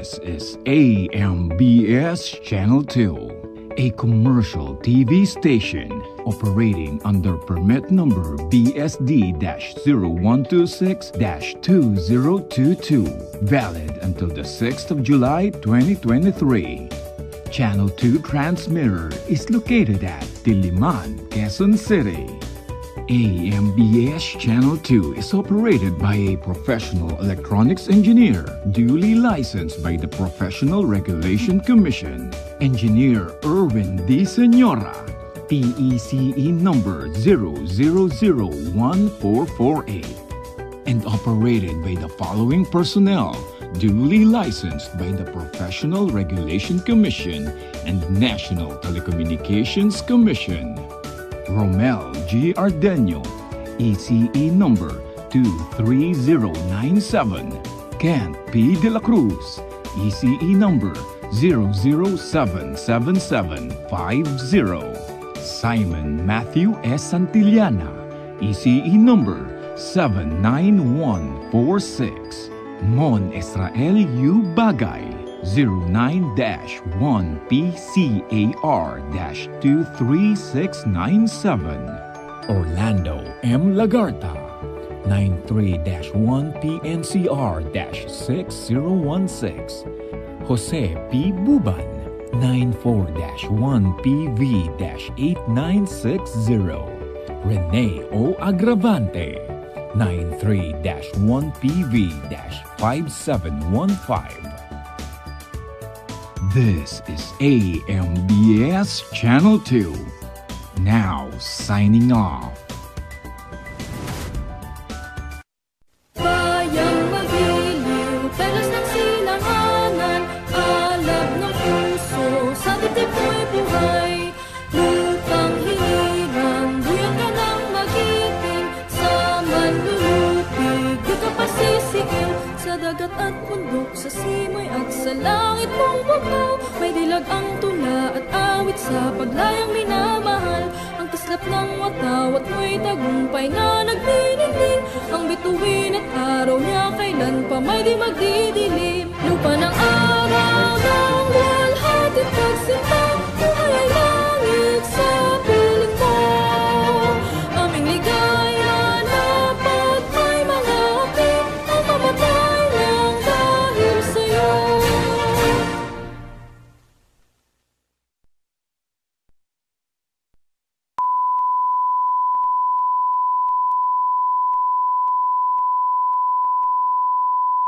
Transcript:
This is AMBS Channel 2, a commercial TV station operating under permit number BSD-0126-2022, valid until the 6th of July 2023. Channel 2 transmitter is located at Diliman, Quezon City. AMBS Channel 2 is operated by a professional electronics engineer, duly licensed by the Professional Regulation Commission. Engineer Erwin D. Senora, PECE number 0001448, and operated by the following personnel, duly licensed by the Professional Regulation Commission and National Telecommunications Commission. Romel G. Ardenio, ECE number 23097. Kent P. De La Cruz, ECE number 0077750. Simon Matthew S. Santillana, ECE number 79146. Mon Israel U. Bagay, 09-1PCAR-23697. Orlando M. Lagarta, 93-1PNCR-6016. Jose P. Buban, 94-1PV-8960. Rene O. Agravante, 93-1PV-5715. This is AMBS Channel 2. Now signing off. Bayang magiliw, pelas ng silanganan, alab ng puso, sa dibdib mo'y buhay. Lutang hinirang, buyan ka ng magiting, sa manlulupig, di ka pasisigaw. Sa dagat at bundok, sa simoy at sa langit mong bukaw, may dilag ang tula at awit sa paglayang minamahal. Ang taslap ng watawat mo'y tagumpay na nagdinigdig, ang bituin at araw niya kailan pa may di magdidig.